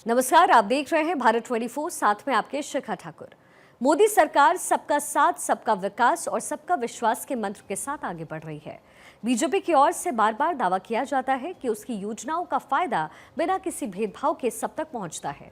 नमस्कार, आप देख रहे हैं भारत 24, साथ में आपके शिखा ठाकुर। मोदी सरकार सबका साथ, सबका विकास और सबका विश्वास के मंत्र के साथ आगे बढ़ रही है। बीजेपी की ओर से बार बार दावा किया जाता है कि उसकी योजनाओं का फायदा बिना किसी भेदभाव के सब तक पहुंचता है।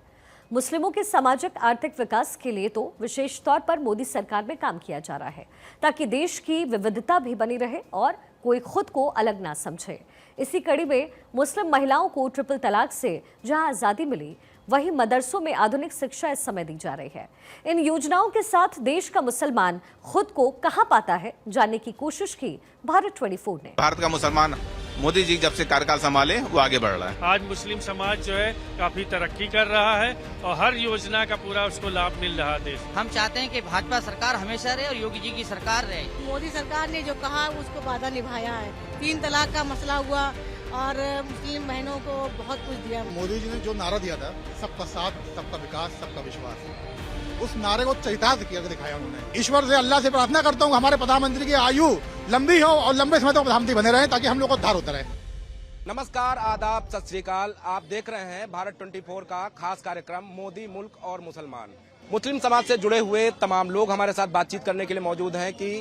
मुस्लिमों के सामाजिक आर्थिक विकास के लिए तो विशेष तौर पर मोदी सरकार में काम किया जा रहा है, ताकि देश की विविधता भी बनी रहे और कोई खुद को अलग ना समझे। इसी कड़ी में मुस्लिम महिलाओं को ट्रिपल तलाक से जहां आजादी मिली, वहीं मदरसों में आधुनिक शिक्षा इस समय दी जा रही है। इन योजनाओं के साथ देश का मुसलमान खुद को कहां पाता है, जानने की कोशिश की भारत 24 ने। भारत का मुसलमान मोदी जी जब से कार्यकाल संभाले वो आगे बढ़ रहा है। आज मुस्लिम समाज जो है काफी तरक्की कर रहा है और हर योजना का पूरा उसको लाभ मिल रहा है। देश हम चाहते हैं कि भाजपा सरकार हमेशा रहे और योगी जी की सरकार रहे। मोदी सरकार ने जो कहा उसको वादा निभाया है। 3 तलाक का मसला हुआ और मुस्लिम बहनों को बहुत कुछ दिया। मोदी जी ने जो नारा दिया था, सबका साथ, सबका विकास, सबका विश्वास, उस नारे को चरितार्थ किया दिखाया उन्होंने। ईश्वर से, अल्लाह से प्रार्थना करता हूँ हमारे प्रधानमंत्री की आयु लंबी हो और लंबे समय तक प्रधानमंत्री बने रहे, ताकि हम लोग को उद्धार होता रहे। नमस्कार, आदाब, सत श्री अकाल। आप देख रहे हैं भारत 24 का खास कार्यक्रम मोदी, मुल्क और मुसलमान। मुस्लिम समाज से जुड़े हुए तमाम लोग हमारे साथ बातचीत करने के लिए मौजूद हैं कि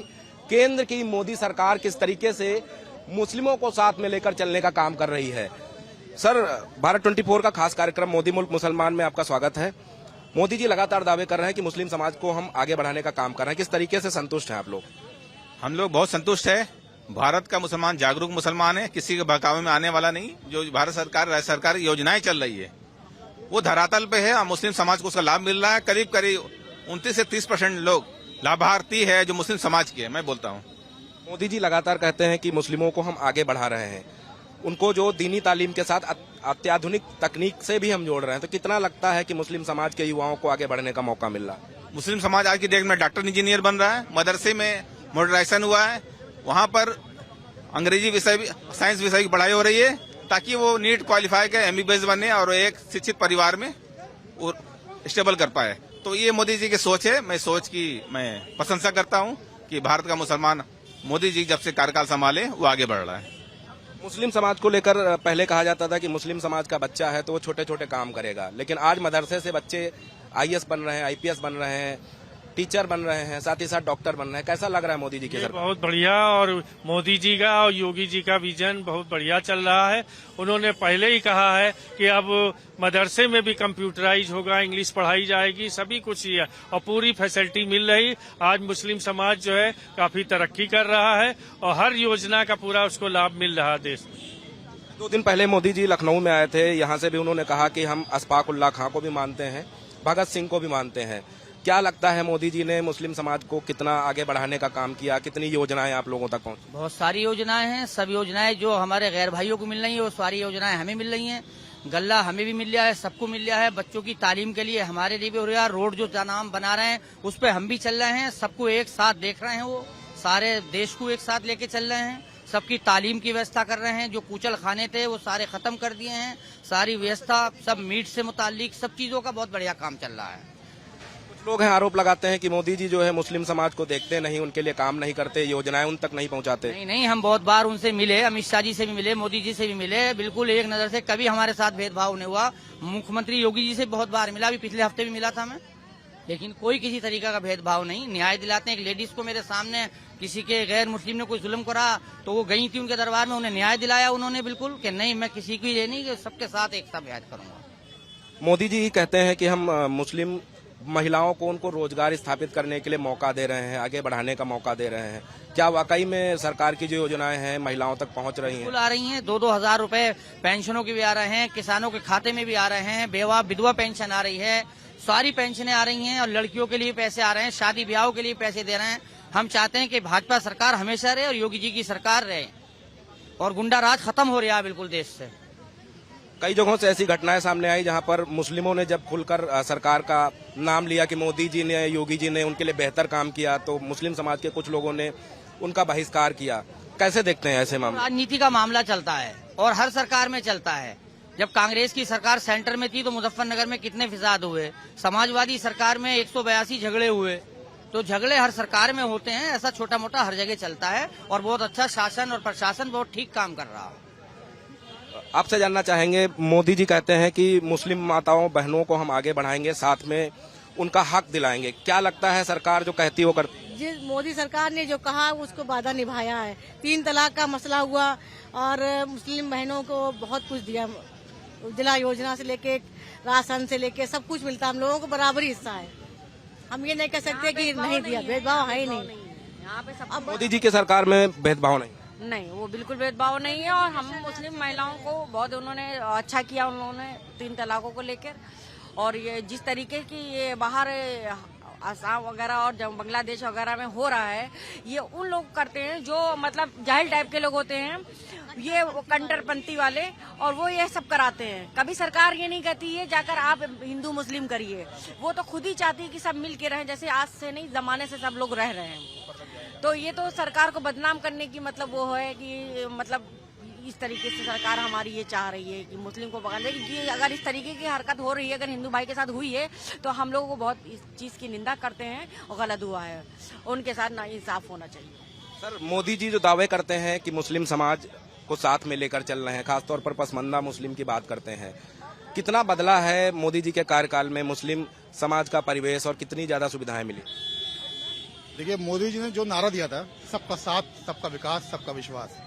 केंद्र की मोदी सरकार किस तरीके से मुस्लिमों को साथ में लेकर चलने का काम कर रही है। सर, भारत 24 का खास कार्यक्रम मोदी, मुल्क, मुसलमान में आपका स्वागत है। मोदी जी लगातार दावे कर रहे हैं कि मुस्लिम समाज को हम आगे बढ़ाने का काम कर रहे हैं। किस तरीके से संतुष्ट हैं आप लोग? हम लोग बहुत संतुष्ट है। भारत का मुसलमान जागरूक मुसलमान है, किसी के बहकावे में आने वाला नहीं। जो भारत सरकार, राज्य सरकार योजनाएं चल रही है वो धरातल पे है और मुस्लिम समाज को उसका लाभ मिल रहा है। करीब करीब 29 से 30% लोग लाभार्थी है जो मुस्लिम समाज के है, मैं बोलता हूँ। मोदी जी लगातार कहते हैं कि मुस्लिमों को हम आगे बढ़ा रहे हैं, उनको जो दीनी तालीम के साथ अत्याधुनिक तकनीक से भी हम जोड़ रहे हैं, तो कितना लगता है कि मुस्लिम समाज के युवाओं को आगे बढ़ने का मौका मिल रहा है? मुस्लिम समाज आज की डेट में डॉक्टर इंजीनियर बन रहा है। मदरसे में मॉडर्नाइजेशन हुआ है, वहाँ पर अंग्रेजी विषय, साइंस विषय की पढ़ाई हो रही है, ताकि वो नीट क्वालिफाई कर MBBS बने और एक शिक्षित परिवार में स्टेबल कर पाए। तो ये मोदी जी की सोच है। मैं सोच की मैं प्रशंसा करता हूँ कि भारत का मुसलमान मोदी जी जब से कार्यकाल संभाले वो आगे बढ़ रहा है। मुस्लिम समाज को लेकर पहले कहा जाता था कि मुस्लिम समाज का बच्चा है तो वो छोटे छोटे काम करेगा, लेकिन आज मदरसे से बच्चे IAS बन रहे हैं, IPS बन रहे हैं, टीचर बन रहे हैं, साथ ही साथ डॉक्टर बन रहे हैं। कैसा लग रहा है मोदी जी की सरकार? बहुत बढ़िया, और मोदी जी का और योगी जी का विजन बहुत बढ़िया चल रहा है। उन्होंने पहले ही कहा है कि अब मदरसे में भी कंप्यूटराइज होगा, इंग्लिश पढ़ाई जाएगी, सभी कुछ ही है और पूरी फैसिलिटी मिल रही। आज मुस्लिम समाज जो है काफी तरक्की कर रहा है और हर योजना का पूरा उसको लाभ मिल रहा है देश में। 2 दिन पहले मोदी जी लखनऊ में आए थे, यहाँ से भी उन्होंने कहा कि हम अशफाक उल्लाह खां को भी मानते हैं, भगत सिंह को भी मानते हैं। क्या लगता है मोदी जी ने मुस्लिम समाज को कितना आगे बढ़ाने का काम किया? कितनी योजनाएं आप लोगों तक पहुंची? बहुत सारी योजनाएं हैं। सब योजनाएं जो हमारे गैर भाइयों को मिल रही है वो सारी योजनाएं हमें मिल रही हैं। गल्ला हमें भी मिल रहा है, सबको मिल रहा है। बच्चों की तालीम के लिए हमारे लिए भी हो रहा है। रोड जो नाम बना रहे हैं उस पर हम भी चल रहे हैं। सबको एक साथ देख रहे हैं, वो सारे देश को एक साथ लेके चल रहे हैं। सबकी तालीम की व्यवस्था कर रहे हैं। जो कुचल खाने थे वो सारे खत्म कर दिए हैं। सारी व्यवस्था सब मीट से मुतालिक सब चीजों का बहुत बढ़िया काम चल रहा है। लोग हैं आरोप लगाते हैं कि मोदी जी जो है मुस्लिम समाज को देखते नहीं, उनके लिए काम नहीं करते, योजनाएं उन तक नहीं पहुंचाते। नहीं, हम बहुत बार उनसे मिले, अमित शाह जी से भी मिले, मोदी जी से भी मिले। बिल्कुल एक नजर से कभी हमारे साथ भेदभाव नहीं हुआ। मुख्यमंत्री योगी जी से बहुत बार मिला, अभी पिछले हफ्ते भी मिला था मैं, लेकिन कोई किसी तरीका का भेदभाव नहीं। न्याय दिलाते हैं। एक लेडीज को मेरे सामने किसी के गैर मुस्लिम ने कोई जुल्म करा तो वो गई थी उनके दरबार में, उन्हें न्याय दिलाया उन्होंने बिल्कुल कि नहीं, मैं किसी की ये नहीं, सबके साथ एक साथ न्याय करूंगा। मोदी जी कहते हैं कि हम मुस्लिम महिलाओं को, उनको रोजगार स्थापित करने के लिए मौका दे रहे हैं, आगे बढ़ाने का मौका दे रहे हैं। क्या वाकई में सरकार की जो योजनाएं हैं महिलाओं तक पहुंच रही हैं? आ रही हैं। 2-2 हजार रुपए पेंशनों के भी आ रहे हैं, किसानों के खाते में भी आ रहे हैं, बेवा विधवा पेंशन आ रही है, सारी पेंशनें आ रही हैं और लड़कियों के लिए पैसे आ रहे हैं, शादी ब्याहों के लिए पैसे दे रहे हैं। हम चाहते हैं कि भाजपा सरकार हमेशा रहे और योगी जी की सरकार रहे और गुंडा राज खत्म हो रहा है बिल्कुल देश से। कई जगहों से ऐसी घटनाएं सामने आई जहां पर मुस्लिमों ने जब खुलकर सरकार का नाम लिया कि मोदी जी ने, योगी जी ने उनके लिए बेहतर काम किया, तो मुस्लिम समाज के कुछ लोगों ने उनका बहिष्कार किया। कैसे देखते हैं ऐसे मामले? राजनीति का मामला चलता है और हर सरकार में चलता है। जब कांग्रेस की सरकार सेंटर में थी तो मुजफ्फरनगर में कितने फिसाद हुए, समाजवादी सरकार में 182 झगड़े हुए। तो झगड़े हर सरकार में होते हैं, ऐसा छोटा मोटा हर जगह चलता है और बहुत अच्छा शासन और प्रशासन बहुत ठीक काम कर रहा है। आपसे जानना चाहेंगे, मोदी जी कहते हैं कि मुस्लिम माताओं बहनों को हम आगे बढ़ाएंगे, साथ में उनका हक दिलाएंगे। क्या लगता है सरकार जो कहती है वो करती? जिस मोदी सरकार ने जो कहा उसको वादा निभाया है। 3 तलाक का मसला हुआ और मुस्लिम बहनों को बहुत कुछ दिया, उज्ज्वला योजना से लेके राशन से लेके सब कुछ मिलता, हम लोगों को बराबरी हिस्सा है। हम ये नहीं कह सकते कि नहीं दिया, भेदभाव है ही नहीं। यहाँ पे सब मोदी जी की सरकार में भेदभाव नहीं, वो बिल्कुल भेदभाव नहीं है। और हम मुस्लिम महिलाओं को बहुत उन्होंने अच्छा किया, उन्होंने 3 तलाकों को लेकर। और ये जिस तरीके की ये बाहर असम वगैरह और जब बांग्लादेश वगैरह में हो रहा है, ये उन लोग करते हैं जो मतलब जाहिल टाइप के लोग होते हैं, ये कट्टरपंथी वाले, और वो ये सब कराते हैं। कभी सरकार ये नहीं कहती है जाकर आप हिंदू मुस्लिम करिए, वो तो खुद ही चाहती है कि सब मिल के रहें, जैसे आज से नहीं जमाने से सब लोग रह रहे हैं। तो ये तो सरकार को बदनाम करने की मतलब वो है कि मतलब इस तरीके से सरकार हमारी ये चाह रही है कि मुस्लिम को पकड़ ले, कि अगर इस तरीके की हरकत हो रही है, अगर हिंदू भाई के साथ हुई है, तो हम लोगों को बहुत इस चीज की निंदा करते हैं और गलत हुआ है, उनके साथ ना इंसाफ होना चाहिए। सर मोदी जी जो दावे करते हैं कि मुस्लिम समाज को साथ में लेकर चल रहे हैं, खासतौर पर पसमंदा मुस्लिम की बात करते हैं, कितना बदला है मोदी जी के कार्यकाल में मुस्लिम समाज का परिवेश और कितनी ज्यादा सुविधाएं मिली? देखिए, मोदी जी ने जो नारा दिया था, सबका साथ, सबका विकास, सबका विश्वास,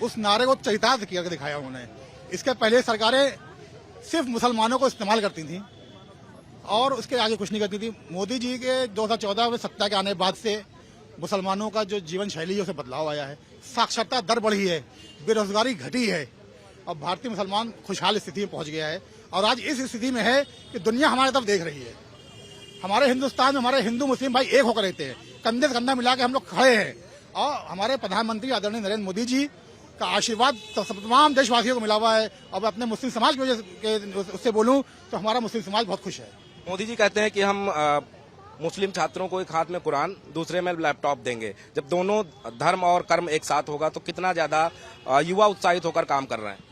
उस नारे को चरितार्थ करके दिखाया उन्होंने। इसके पहले सरकारें सिर्फ मुसलमानों को इस्तेमाल करती थी और उसके आगे कुछ नहीं करती थी। मोदी जी के 2014 में सत्ता के आने के बाद से मुसलमानों का जो जीवन शैली है उसे बदलाव आया है, साक्षरता दर बढ़ी है, बेरोजगारी घटी है और भारतीय मुसलमान खुशहाल स्थिति में पहुंच गया है। और आज इस स्थिति में है कि दुनिया हमारे तरफ देख रही है। हमारे हिंदुस्तान में हमारे हिंदू मुस्लिम भाई एक होकर रहते हैं, कंधे से कंधा मिला के हम लोग खड़े हैं। और हमारे प्रधानमंत्री आदरणीय नरेंद्र मोदी जी का आशीर्वाद तमाम देशवासियों को मिला हुआ है। और अपने मुस्लिम समाज की वजह से उससे बोलूं तो हमारा मुस्लिम समाज बहुत खुश है। मोदी जी कहते हैं कि हम मुस्लिम छात्रों को एक हाथ में कुरान, दूसरे में लैपटॉप देंगे। जब दोनों धर्म और कर्म एक साथ होगा तो कितना ज्यादा युवा उत्साहित होकर काम कर रहे हैं।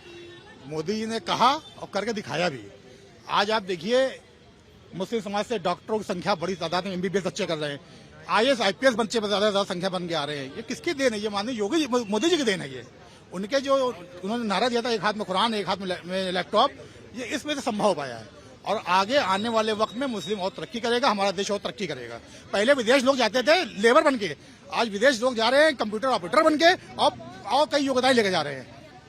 मोदी जी ने कहा और करके दिखाया भी। आज आप देखिए, मुस्लिम समाज से डॉक्टरों की संख्या बड़ी तादाद में MBBS बच्चे कर रहे हैं, IAS IPS बच्चे ज्यादा संख्या बन के आ रहे हैं। ये किसकी देन है? ये माननीय योगी मोदी जी की देन है। ये उनके जो उन्होंने नारा दिया था, एक हाथ में कुरान एक हाथ में लैपटॉप, ये इस वजह से संभव हो पाया है। और आगे आने वाले वक्त में मुस्लिम और तरक्की करेगा, हमारा देश और तरक्की करेगा। पहले विदेश लोग जाते थे लेबर बन के, आज विदेश लोग जा रहे हैं कंप्यूटर ऑपरेटर बन के और कई योग्यताएं लेके जा रहे हैं।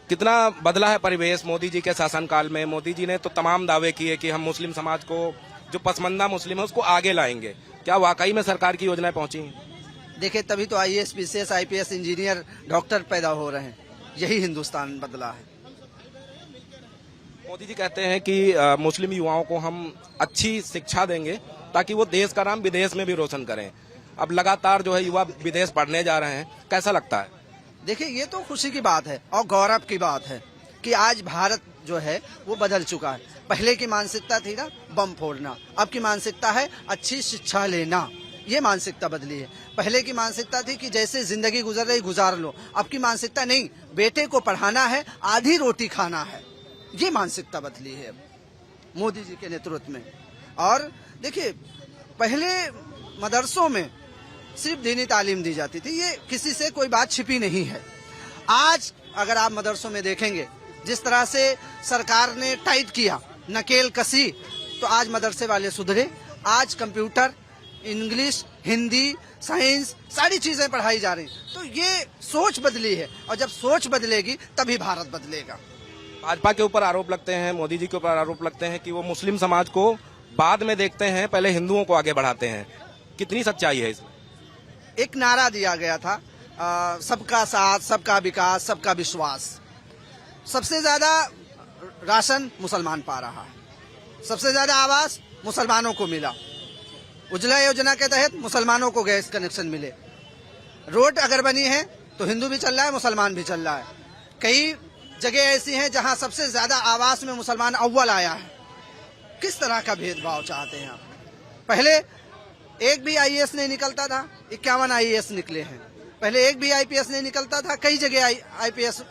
कितना बदला है परिवेश मोदी जी के शासनकाल में? मोदी जी ने तो तमाम दावे किए कि हम मुस्लिम समाज को, जो पसमंदा मुस्लिम है, उसको आगे लाएंगे। क्या वाकई में सरकार की योजनाएं पहुंची? देखिए, तभी तो IAS PCS IPS engineer doctor पैदा हो रहे हैं। यही हिंदुस्तान बदला है। मोदी जी कहते हैं कि मुस्लिम युवाओं को हम अच्छी शिक्षा देंगे ताकि वो देश का नाम विदेश में भी रोशन करें। अब लगातार जो है युवा विदेश पढ़ने जा रहे हैं, कैसा लगता है? देखिए, ये तो खुशी की बात है और गौरव की बात है कि आज भारत जो है वो बदल चुका है। पहले की मानसिकता थी ना बम फोड़ना, अब की मानसिकता है अच्छी शिक्षा लेना। ये मानसिकता बदली है। पहले की मानसिकता थी कि जैसे जिंदगी गुजर रही गुजार लो, अब की मानसिकता नहीं, बेटे को पढ़ाना है, आधी रोटी खाना है। ये मानसिकता बदली है मोदी जी के नेतृत्व में। और देखिए, पहले मदरसों में सिर्फ दीनी तालीम दी जाती थी, ये किसी से कोई बात छिपी नहीं है। आज अगर आप मदरसों में देखेंगे जिस तरह से सरकार ने टाइट किया, नकेल कसी, तो आज मदरसे वाले सुधरे। आज कंप्यूटर, इंग्लिश, हिंदी, साइंस, सारी चीजें पढ़ाई जा रही। तो ये सोच बदली है और जब सोच बदलेगी तभी भारत बदलेगा। भाजपा के ऊपर आरोप लगते हैं, मोदी जी के ऊपर आरोप लगते हैं कि वो मुस्लिम समाज को बाद में देखते हैं, पहले हिंदुओं को आगे बढ़ाते हैं। कितनी सच्चाई है इसमें? एक नारा दिया गया था, सबका साथ, सबका विकास, सबका विश्वास। सबसे ज्यादा राशन मुसलमान पा रहा है, सबसे ज्यादा आवास मुसलमानों को मिला। उज्ज्वला योजना के तहत मुसलमानों को गैस कनेक्शन मिले। रोड अगर बनी है तो हिंदू भी चल रहा है, मुसलमान भी चल रहा है। कई जगह ऐसी हैं जहां सबसे ज्यादा आवास में मुसलमान अव्वल आया है। किस तरह का भेदभाव चाहते हैं आप? पहले एक भी IAS नहीं निकलता था, 51 IAS निकले हैं। पहले एक भी IPS नहीं निकलता था, कई जगह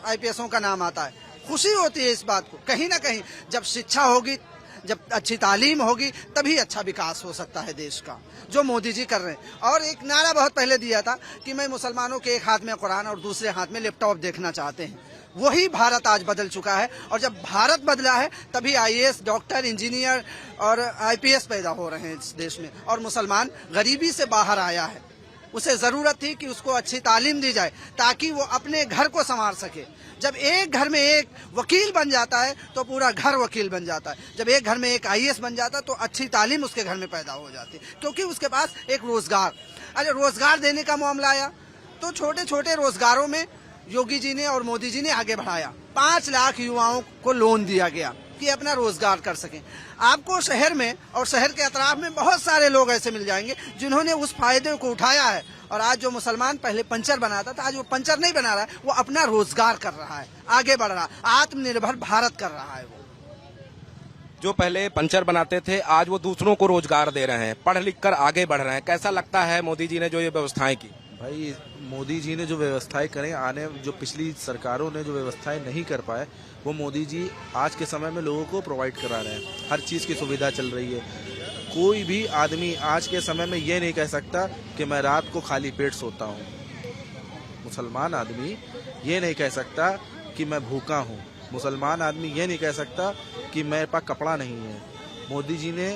IPSों का नाम आता है। खुशी होती है इस बात को। कहीं ना कहीं जब शिक्षा होगी, जब अच्छी तालीम होगी तभी अच्छा विकास हो सकता है देश का, जो मोदी जी कर रहे हैं। और एक नारा बहुत पहले दिया था कि मैं मुसलमानों के एक हाथ में कुरान और दूसरे हाथ में लैपटॉप देखना चाहते हैं। वही भारत आज बदल चुका है, और जब भारत बदला है तभी आईएएस, डॉक्टर, इंजीनियर और आईपीएस पैदा हो रहे हैं इस देश में। और मुसलमान गरीबी से बाहर आया है, उसे जरूरत थी कि उसको अच्छी तालीम दी जाए ताकि वो अपने घर को संभाल सके। जब एक घर में एक वकील बन जाता है तो पूरा घर वकील बन जाता है। जब एक घर में एक आईएएस बन जाता है तो अच्छी तालीम उसके घर में पैदा हो जाती है, क्योंकि उसके पास एक रोजगार। अरे रोजगार देने का मामला आया तो छोटे छोटे रोजगारों में योगी जी ने और मोदी जी ने आगे बढ़ाया। 5 लाख युवाओं को लोन दिया गया कि अपना रोजगार कर सकें। आपको शहर में और शहर के अतराफ में बहुत सारे लोग ऐसे मिल जाएंगे जिन्होंने उस फायदे को उठाया है। और आज जो मुसलमान पहले पंचर बनाता था, आज वो पंचर नहीं बना रहा है, वो अपना रोजगार कर रहा है, आगे बढ़ रहा है, आत्मनिर्भर भारत कर रहा है। वो जो पहले पंचर बनाते थे आज वो दूसरों को रोजगार दे रहे हैं, पढ़ लिख कर आगे बढ़ रहे हैं। कैसा लगता है मोदी जी ने जो ये व्यवस्थाएं की? भाई मोदी जी ने जो व्यवस्थाएं करें, जो पिछली सरकारों ने जो व्यवस्थाएं नहीं कर पाए वो मोदी जी आज के समय में लोगों को प्रोवाइड करा रहे हैं। हर चीज़ की सुविधा चल रही है। कोई भी आदमी आज के समय में ये नहीं कह सकता कि मैं रात को खाली पेट सोता हूँ। मुसलमान आदमी ये नहीं कह सकता कि मैं भूखा हूँ। मुसलमान आदमी ये नहीं कह सकता कि मेरे पास कपड़ा नहीं है। मोदी जी ने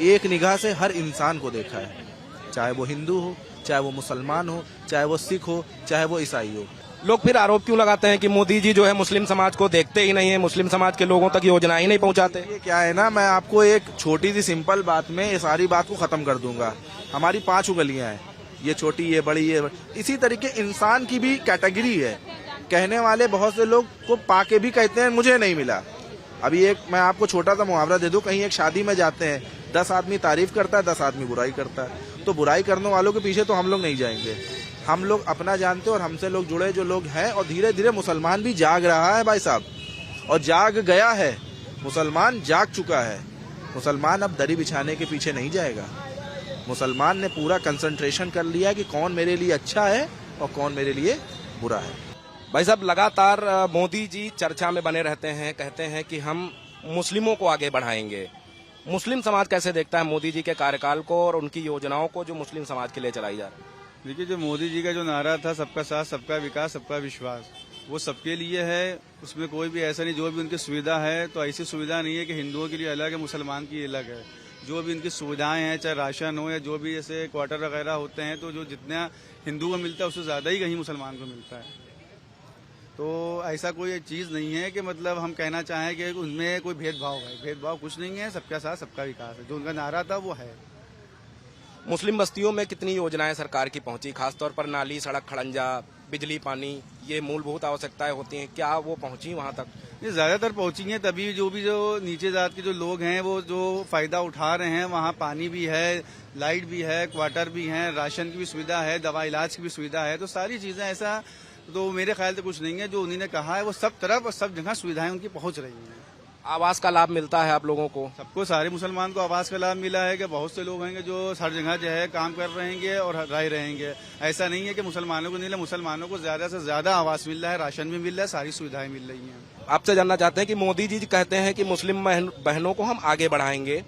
एक निगाह से हर इंसान को देखा है, चाहे वो हिंदू हो, चाहे वो मुसलमान हो, चाहे वो सिख हो, चाहे वो ईसाई हो। लोग फिर आरोप क्यों लगाते हैं कि मोदी जी जो है मुस्लिम समाज को देखते ही नहीं है, मुस्लिम समाज के लोगों तक योजना ही नहीं पहुंचाते? ये क्या है ना, मैं आपको एक छोटी सी सिंपल बात में ये सारी बात को खत्म कर दूंगा। हमारी 5 उंगलियां हैं, ये छोटी, ये बड़ी, ये बड़ी। इसी तरीके इंसान की भी कैटेगरी है। कहने वाले बहुत से लोग को पाके भी कहते हैं मुझे नहीं मिला। अभी एक मैं आपको छोटा सा मुहावरा दे दूं, कहीं एक शादी में जाते हैं, 10 आदमी तारीफ करता है, 10 आदमी बुराई करता है। तो बुराई करने वालों के पीछे तो हम लोग नहीं जाएंगे। हम लोग अपना जानते हैं और हमसे लोग जुड़े जो लोग हैं। और धीरे धीरे मुसलमान भी जाग रहा है भाई साहब, और जाग गया है। मुसलमान जाग चुका है। मुसलमान अब दरी बिछाने के पीछे नहीं जाएगा। मुसलमान ने पूरा कंसंट्रेशन कर लिया कि कौन मेरे लिए अच्छा है और कौन मेरे लिए बुरा है। भाई साहब लगातार मोदी जी चर्चा में बने रहते हैं, कहते हैं कि हम मुस्लिमों को आगे बढ़ाएंगे। मुस्लिम समाज कैसे देखता है मोदी जी के कार्यकाल को और उनकी योजनाओं को जो मुस्लिम समाज के लिए चलाई जा रही है? देखिए, जो मोदी जी का जो नारा था सबका साथ, सबका विकास, सबका विश्वास, वो सबके लिए है। उसमें कोई भी ऐसा नहीं, जो भी उनकी सुविधा है तो ऐसी सुविधा नहीं है कि हिंदुओं के लिए अलग है, मुसलमान की अलग है। जो भी उनकी सुविधाएं हैं, चाहे राशन हो या जो भी जैसे क्वार्टर वगैरह होते हैं, तो जो जितना हिंदू को मिलता है उससे ज्यादा ही कहीं मुसलमान को मिलता है। तो ऐसा कोई चीज नहीं है कि मतलब हम कहना चाहें कि उनमें कोई भेदभाव है। भेदभाव कुछ नहीं है, सबका साथ, सबका विकास है। जो उनका नारा था वो है। मुस्लिम बस्तियों में कितनी योजनाएं सरकार की पहुंची, खासतौर पर नाली, सड़क, खड़ंजा, बिजली, पानी, ये मूलभूत आवश्यकताएं होती हैं, क्या वो पहुंची वहां तक? ये ज्यादातर पहुंची हैं, तभी जो नीचे जात के जो लोग हैं वो जो फायदा उठा रहे हैं। वहाँ पानी भी है, लाइट भी है, क्वार्टर भी है, राशन की भी सुविधा है, दवा इलाज की भी सुविधा है। तो सारी चीजें ऐसा तो मेरे ख्याल से कुछ नहीं है। जो उन्होंने कहा है वो सब तरफ और सब जगह सुविधाएं उनकी पहुंच रही हैं। आवास का लाभ मिलता है आप लोगों को? सबको, सारे मुसलमान को आवास का लाभ मिला है। कि बहुत से लोग हैं जो हर जगह जो है काम कर रहेंगे और रह रहेंगे। ऐसा नहीं है कि मुसलमानों को नहीं मिला। मुसलमानों को ज्यादा से ज्यादा आवास मिल रहा है, राशन भी मिल रहा है, सारी सुविधाएं मिल रही हैं। आपसे जानना चाहते हैं कि मोदी जी कहते हैं कि मुस्लिम बहनों को हम आगे बढ़ाएंगे,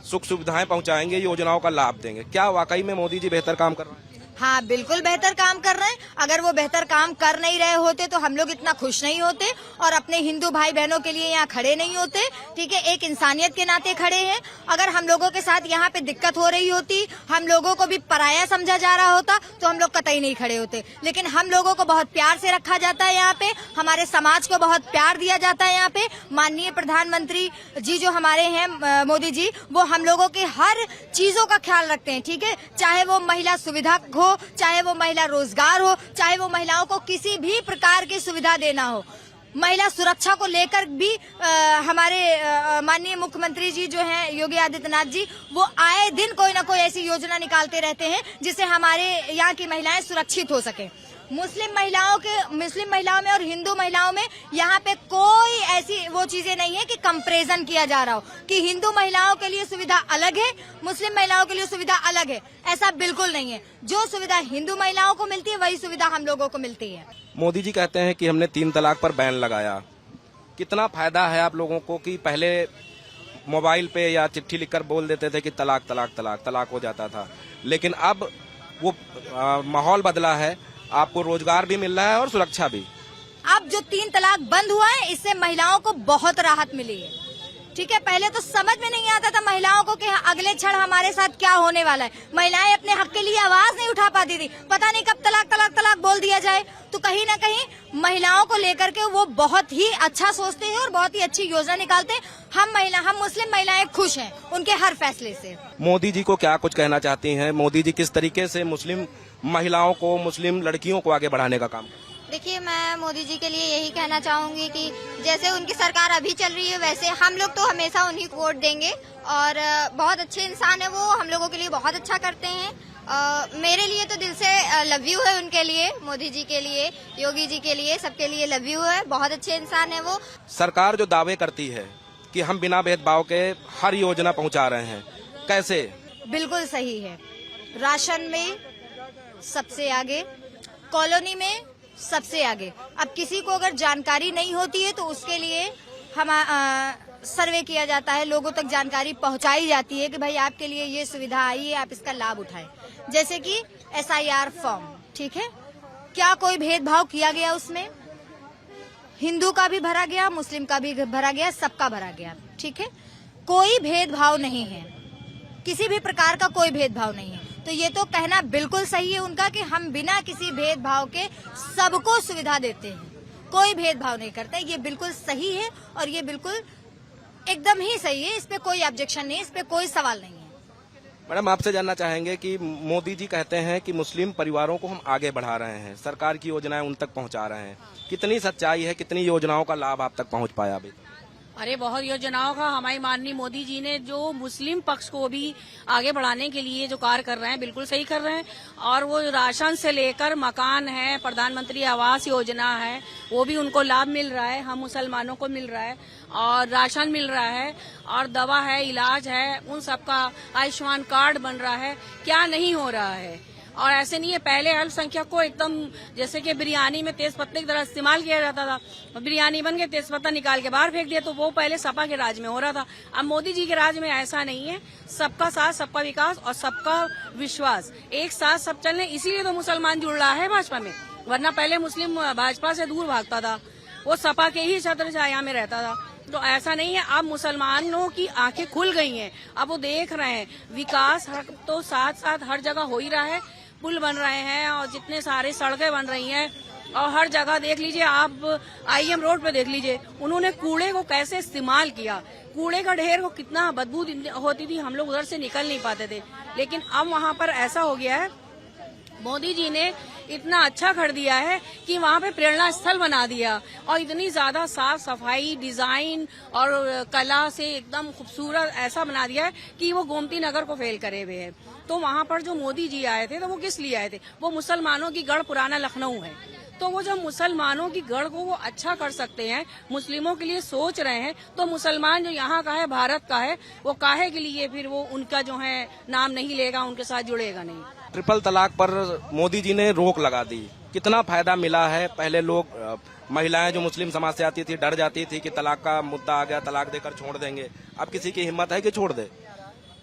सुख सुविधाएं पहुंचाएंगे, योजनाओं का लाभ देंगे। क्या वाकई में मोदी जी बेहतर काम कर रहे हैं? हाँ, बिल्कुल बेहतर काम कर रहे हैं। अगर वो बेहतर काम कर नहीं रहे होते तो हम लोग इतना खुश नहीं होते और अपने हिंदू भाई बहनों के लिए यहाँ खड़े नहीं होते। ठीक है, एक इंसानियत के नाते खड़े हैं। अगर हम लोगों के साथ यहाँ पे दिक्कत हो रही होती, हम लोगों को भी पराया समझा जा रहा होता, तो हम लोग कतई नहीं खड़े होते। लेकिन हम लोगों को बहुत प्यार से रखा जाता है यहाँ पे, हमारे समाज को बहुत प्यार दिया जाता है यहाँ पे। माननीय प्रधानमंत्री जी जो हमारे हैं मोदी जी, वो हम लोगों के हर चीजों का ख्याल रखते हैं। ठीक है, चाहे वो महिला सुविधा हो, चाहे वो महिला रोजगार हो, चाहे वो महिलाओं को किसी भी प्रकार की सुविधा देना हो। महिला सुरक्षा को लेकर भी हमारे माननीय मुख्यमंत्री जी जो हैं योगी आदित्यनाथ जी, वो आए दिन कोई ना कोई ऐसी योजना निकालते रहते हैं जिससे हमारे यहाँ की महिलाएं सुरक्षित हो सके। मुस्लिम महिलाओं में और हिंदू महिलाओं में यहाँ पे कोई ऐसी वो चीजें नहीं है कि कंपैरिजन किया जा रहा हो कि हिंदू महिलाओं के लिए सुविधा अलग है, मुस्लिम महिलाओं के लिए सुविधा अलग है। ऐसा बिल्कुल नहीं है। जो सुविधा हिंदू महिलाओं को मिलती है वही सुविधा हम लोगों को मिलती है। मोदी जी कहते हैं कि हमने 3 तलाक पर बैन लगाया। कितना फायदा है आप लोगों को कि पहले मोबाइल पे या चिट्ठी लिखकर बोल देते थे कि तलाक तलाक तलाक तलाक हो जाता था। लेकिन अब वो माहौल बदला है, आपको रोजगार भी मिल रहा है और सुरक्षा भी। अब जो 3 तलाक बंद हुआ है, इससे महिलाओं को बहुत राहत मिली है। ठीक है, पहले तो समझ में नहीं आता था महिलाओं को कि अगले क्षण हमारे साथ क्या होने वाला है। महिलाएं अपने हक के लिए आवाज नहीं उठा पाती थी, पता नहीं कब तलाक तलाक तलाक बोल दिया जाए। तो कहीं ना कहीं महिलाओं को लेकर के वो बहुत ही अच्छा सोचते हैं और बहुत ही अच्छी योजना निकालते हैं। हम मुस्लिम महिलाएं खुश हैं उनके हर फैसले से। मोदी जी को क्या कुछ कहना चाहती हैं? मोदी जी किस तरीके से मुस्लिम महिलाओं को, मुस्लिम लड़कियों को आगे बढ़ाने का काम? देखिए, मैं मोदी जी के लिए यही कहना चाहूंगी कि जैसे उनकी सरकार अभी चल रही है, वैसे हम लोग तो हमेशा उन्हीं को वोट देंगे। और बहुत अच्छे इंसान है वो, हम लोगों के लिए बहुत अच्छा करते हैं। मेरे लिए तो दिल से लव यू है उनके लिए, मोदी जी के लिए, योगी जी के लिए, सबके लिए लव यू है। बहुत अच्छे इंसान है वो। सरकार जो दावे करती है कि हम बिना भेदभाव के हर योजना पहुंचा रहे हैं, कैसे? बिल्कुल सही है। राशन में सबसे आगे, कॉलोनी में सबसे आगे। अब किसी को अगर जानकारी नहीं होती है तो उसके लिए हम सर्वे किया जाता है, लोगों तक जानकारी पहुंचाई जाती है कि भाई आपके लिए ये सुविधा आई है, आप इसका लाभ उठाएं। जैसे कि SIR फॉर्म, ठीक है, क्या कोई भेदभाव किया गया उसमें? हिंदू का भी भरा गया, मुस्लिम का भी भरा गया, सबका भरा गया। ठीक है, कोई भेदभाव नहीं है, किसी भी प्रकार का कोई भेदभाव नहीं है। तो ये तो कहना बिल्कुल सही है उनका कि हम बिना किसी भेदभाव के सबको सुविधा देते हैं, कोई भेदभाव नहीं करते। ये बिल्कुल सही है और ये बिल्कुल एकदम ही सही है, इस पे कोई ऑब्जेक्शन नहीं, इस पे कोई सवाल नहीं है। मैडम, आपसे जानना चाहेंगे कि मोदी जी कहते हैं कि मुस्लिम परिवारों को हम आगे बढ़ा रहे हैं, सरकार की योजनाएं उन तक पहुंचा रहे हैं। कितनी सच्चाई है, कितनी योजनाओं का लाभ आप तक पहुंच पाया अभी? अरे बहुत योजनाओं का हमारी माननीय मोदी जी ने जो मुस्लिम पक्ष को भी आगे बढ़ाने के लिए जो कार्य कर रहे हैं, बिल्कुल सही कर रहे हैं। और वो राशन से लेकर मकान है, प्रधानमंत्री आवास योजना है, वो भी उनको लाभ मिल रहा है, हम मुसलमानों को मिल रहा है। और राशन मिल रहा है, और दवा है, इलाज है, उन सबका आयुष्मान कार्ड बन रहा है। क्या नहीं हो रहा है? और ऐसे नहीं है, पहले अल्पसंख्यक को एकदम जैसे कि बिरयानी में तेज पत्ते की तरह इस्तेमाल किया जाता था। बिरयानी बन के तेज पत्ता निकाल के बाहर फेंक दिया, तो वो पहले सपा के राज में हो रहा था। अब मोदी जी के राज में ऐसा नहीं है। सबका साथ, सबका विकास और सबका विश्वास, एक साथ सब चलने। इसीलिए तो मुसलमान जुड़ रहा है भाजपा में, वरना पहले मुस्लिम भाजपा से दूर भागता था, वो सपा के ही छत्र छाया में रहता था। तो ऐसा नहीं है, अब मुसलमानों की आंखें खुल गई हैं, अब वो देख रहे हैं विकास तो साथ साथ हर जगह हो ही रहा है। पुल बन रहे हैं और जितने सारे सड़कें बन रही हैं, और हर जगह देख लीजिए आप, IM रोड पे देख लीजिए उन्होंने कूड़े को कैसे इस्तेमाल किया। कूड़े का ढेर को कितना बदबू होती थी, हम लोग उधर से निकल नहीं पाते थे। लेकिन अब वहाँ पर ऐसा हो गया है, मोदी जी ने इतना अच्छा कर दिया है कि वहाँ पे प्रेरणा स्थल बना दिया, और इतनी ज्यादा साफ सफाई, डिजाइन और कला से एकदम खूबसूरत ऐसा बना दिया है कि वो गोमती नगर को फेल करे हुए है। तो वहाँ पर जो मोदी जी आए थे, तो वो किस लिए आए थे? वो मुसलमानों की गढ़ पुराना लखनऊ है, तो वो जब मुसलमानों की गढ़ को वो अच्छा कर सकते हैं, मुस्लिमों के लिए सोच रहे हैं, तो मुसलमान जो यहाँ का है, भारत का है, वो काहे के लिए फिर वो उनका जो है नाम नहीं लेगा, उनके साथ जुड़ेगा नहीं। ट्रिपल तलाक पर मोदी जी ने रोक लगा दी, कितना फायदा मिला है? पहले लोग, महिलाएं जो मुस्लिम समाज से आती थी, डर जाती थी कि तलाक का मुद्दा आ गया, तलाक देकर छोड़ देंगे। अब किसी की हिम्मत है कि छोड़ दे?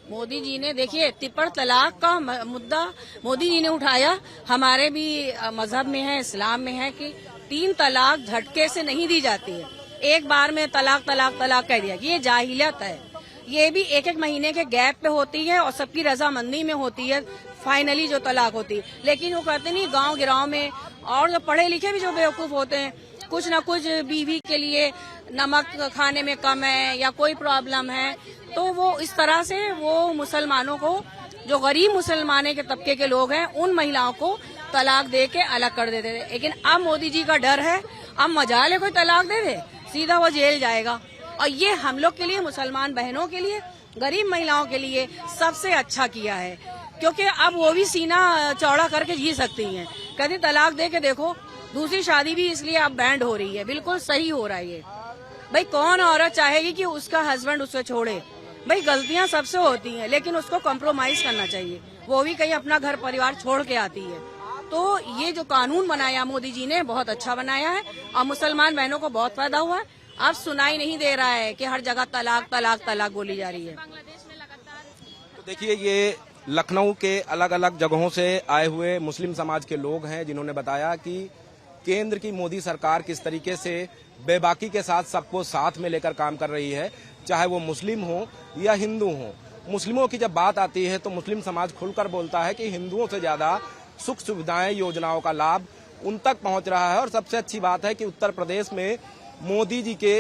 मोदी जी ने, देखिए, ट्रिपल तलाक का मुद्दा मोदी जी ने उठाया। हमारे भी मजहब में है, इस्लाम में है कि 3 तलाक झटके से नहीं दी जाती है, एक बार में तलाक तलाक तलाक कह दिया। ये जाहिलियत है, ये भी 1-1 महीने के गैप पे होती है और सबकी रजामंदी में होती है फाइनली जो तलाक होती है। लेकिन वो कहते नहीं, गांव गिराव में और जो पढ़े लिखे भी जो बेवकूफ होते हैं, कुछ न कुछ बीवी के लिए नमक खाने में कम है या कोई प्रॉब्लम है, तो वो इस तरह से वो मुसलमानों को, जो गरीब मुसलमाने के तबके के लोग हैं, उन महिलाओं को तलाक दे के अलग कर देते थे। लेकिन अब मोदी जी का डर है, अब मजाल है कोई तलाक दे दे, सीधा वो जेल जाएगा। और ये हम लोग के लिए, मुसलमान बहनों के लिए, गरीब महिलाओं के लिए सबसे अच्छा किया है, क्योंकि अब वो भी सीना चौड़ा करके जी सकती हैं। कहती तलाक दे के देखो, दूसरी शादी भी इसलिए अब बैंड हो रही है। बिल्कुल सही हो रहा है ये। भाई कौन औरत चाहेगी कि उसका हस्बैंड उसे छोड़े? भाई गलतियां सबसे होती हैं, लेकिन उसको कॉम्प्रोमाइज करना चाहिए, वो भी कहीं अपना घर परिवार छोड़ के आती है। तो ये जो कानून बनाया मोदी जी ने, बहुत अच्छा बनाया है और मुसलमान बहनों को बहुत फायदा हुआ है। अब सुनाई नहीं दे रहा है कि हर जगह तलाक तलाक तलाक बोली जा रही है। तो देखिए, ये लखनऊ के अलग अलग जगहों से आए हुए मुस्लिम समाज के लोग हैं जिन्होंने बताया कि केंद्र की मोदी सरकार किस तरीके से बेबाकी के साथ सबको साथ में लेकर काम कर रही है, चाहे वो मुस्लिम हो या हिंदू हो। मुस्लिमों की जब बात आती है तो मुस्लिम समाज खुलकर बोलता है कि हिंदुओं से ज्यादा सुख सुविधाएं, योजनाओं का लाभ उन तक पहुंच रहा है। और सबसे अच्छी बात है कि उत्तर प्रदेश में मोदी जी के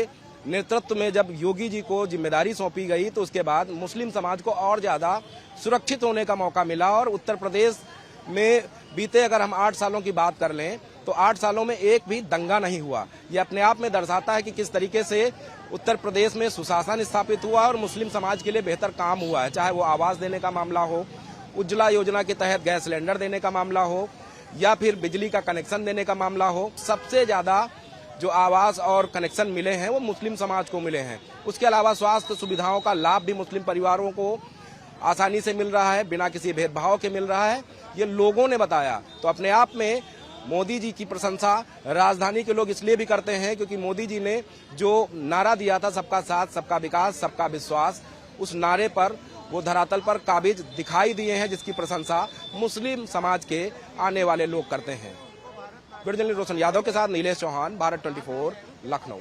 नेतृत्व में जब योगी जी को जिम्मेदारी सौंपी गई तो उसके बाद मुस्लिम समाज को और ज्यादा सुरक्षित होने का मौका मिला। और उत्तर प्रदेश में बीते अगर हम 8 सालों की बात कर लें तो 8 सालों में एक भी दंगा नहीं हुआ। ये अपने आप में दर्शाता है कि किस तरीके से उत्तर प्रदेश में सुशासन स्थापित हुआ और मुस्लिम समाज के लिए बेहतर काम हुआ है, चाहे वो आवास देने का मामला हो, उज्ज्वला योजना के तहत गैस सिलेंडर देने का मामला हो, या फिर बिजली का कनेक्शन देने का मामला हो। सबसे ज्यादा जो आवास और कनेक्शन मिले हैं वो मुस्लिम समाज को मिले हैं। उसके अलावा स्वास्थ्य सुविधाओं का लाभ भी मुस्लिम परिवारों को आसानी से मिल रहा है, बिना किसी भेदभाव के मिल रहा है, ये लोगों ने बताया। तो अपने आप में मोदी जी की प्रशंसा राजधानी के लोग इसलिए भी करते हैं क्योंकि मोदी जी ने जो नारा दिया था, सबका साथ, सबका विकास, सबका विश्वास, उस नारे पर वो धरातल पर काबिज दिखाई दिए हैं, जिसकी प्रशंसा मुस्लिम समाज के आने वाले लोग करते हैं। वीडियो जर्नलिस्ट रोशन यादव के साथ नीलेश चौहान, भारत 24, लखनऊ।